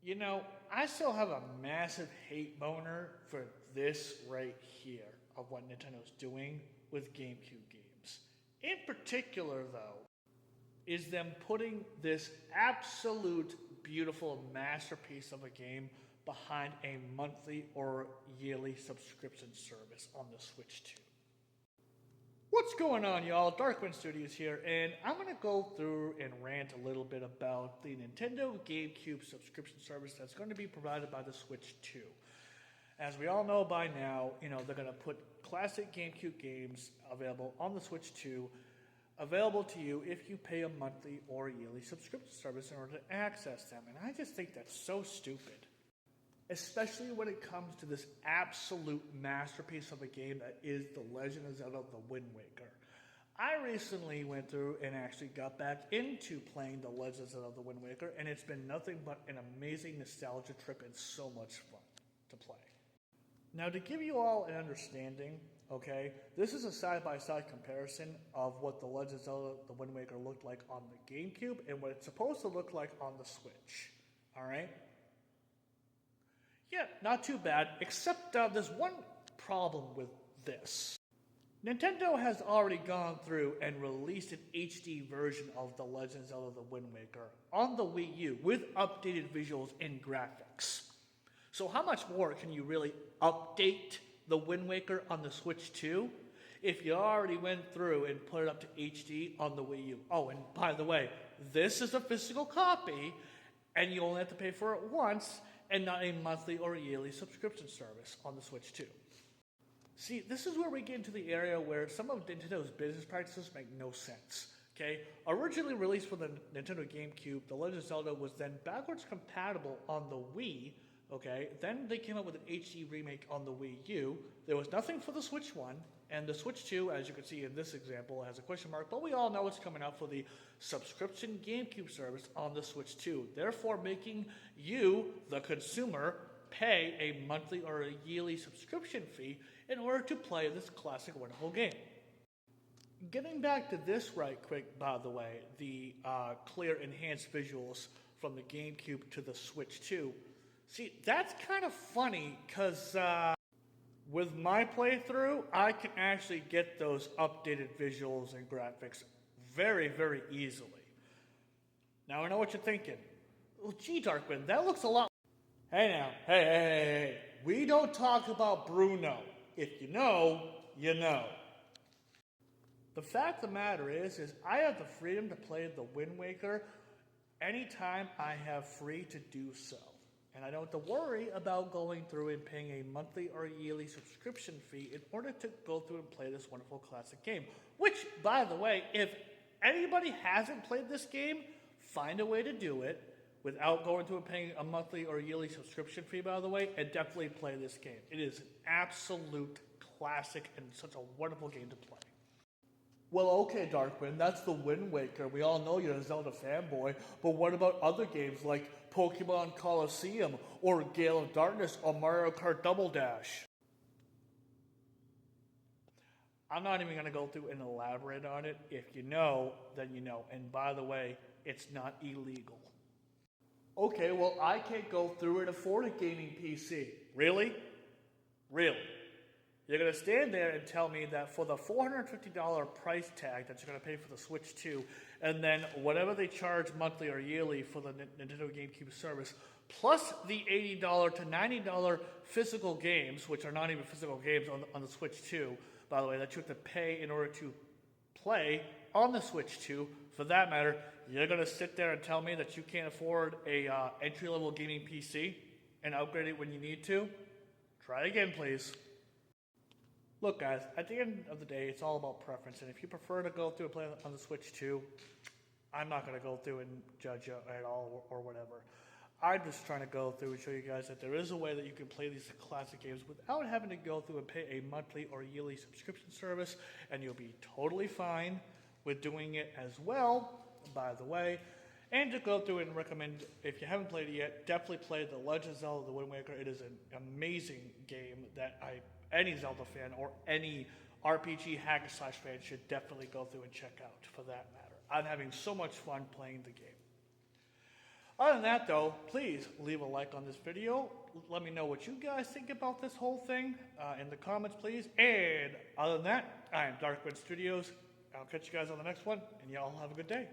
You know, I still have a massive hate boner for this right here of what Nintendo's doing with GameCube games. In particular, though, is them putting this absolute beautiful masterpiece of a game behind a monthly or yearly subscription service on the Switch 2. What's going on, y'all? Darkwind Studios here, and I'm going to go through and rant a little bit about the Nintendo GameCube subscription service that's going to be provided by the Switch 2. As we all know by now, they're going to put classic GameCube games available on the Switch 2, available to you if you pay a monthly or yearly subscription service in order to access them. And I just think that's so stupid. Especially when it comes to this absolute masterpiece of a game that is The Legend of Zelda: The Wind Waker. I recently went through and actually got back into playing The Legend of Zelda: The Wind Waker, and it's been nothing but an amazing nostalgia trip and so much fun to play. Now, to give you all an understanding, okay, this is a side-by-side comparison of what The Legend of Zelda: The Wind Waker looked like on the GameCube and what it's supposed to look like on the Switch. All right? Yeah, not too bad, except there's one problem with this. Nintendo has already gone through and released an HD version of The Legend of Zelda: The Wind Waker on the Wii U with updated visuals and graphics. So how much more can you really update The Wind Waker on the Switch 2 if you already went through and put it up to HD on the Wii U? Oh, and by the way, this is a physical copy, and you only have to pay for it once, and not a monthly or yearly subscription service on the Switch 2. See, this is where we get into the area where some of Nintendo's business practices make no sense. Okay, originally released for the Nintendo GameCube, The Legend of Zelda was then backwards compatible on the Wii. Okay, then they came up with an HD remake on the Wii U. There was nothing for the Switch 1, and the Switch 2, as you can see in this example, has a question mark, but we all know it's coming out for the subscription GameCube service on the Switch 2, therefore making you, the consumer, pay a monthly or a yearly subscription fee in order to play this classic, wonderful game. Getting back to this right quick, by the way, the clear enhanced visuals from the GameCube to the Switch 2. See, that's kind of funny because with my playthrough, I can actually get those updated visuals and graphics very, very easily. Now, I know what you're thinking. Well, gee, Darkwind, that looks a lot... Hey now, hey. We don't talk about Bruno. If you know, you know. The fact of the matter is I have the freedom to play The Wind Waker anytime I have free to do so. And I don't have to worry about going through and paying a monthly or yearly subscription fee in order to go through and play this wonderful classic game. Which, by the way, if anybody hasn't played this game, find a way to do it without going through and paying a monthly or yearly subscription fee, by the way, and definitely play this game. It is an absolute classic and such a wonderful game to play. Well, okay, Darkwind, that's The Wind Waker. We all know you're a Zelda fanboy, but what about other games like Pokemon Colosseum or Gale of Darkness or Mario Kart Double Dash? I'm not even going to go through and elaborate on it. If you know, then you know. And by the way, it's not illegal. Okay, well, I can't go through and afford a gaming PC. Really? Really? You're going to stand there and tell me that for the $450 price tag that you're going to pay for the Switch 2, and then whatever they charge monthly or yearly for the Nintendo GameCube service, plus the $80 to $90 physical games, which are not even physical games on the Switch 2, by the way, that you have to pay in order to play on the Switch 2, for that matter, you're going to sit there and tell me that you can't afford a entry-level gaming PC and upgrade it when you need to? Try again, please. Look, guys, at the end of the day, it's all about preference, and if you prefer to go through and play on the Switch 2, I'm not going to go through and judge you at all or whatever. I'm just trying to go through and show you guys that there is a way that you can play these classic games without having to go through and pay a monthly or yearly subscription service, and you'll be totally fine with doing it as well, by the way. And to go through and recommend, if you haven't played it yet, definitely play The Legend of Zelda: The Wind Waker. It is an amazing game that any Zelda fan or any RPG hack and slash fan should definitely go through and check out, for that matter. I'm having so much fun playing the game. Other than that, though, please leave a like on this video. Let me know what you guys think about this whole thing in the comments, please. And other than that, I am Darkwing Studios. I'll catch you guys on the next one, and y'all have a good day.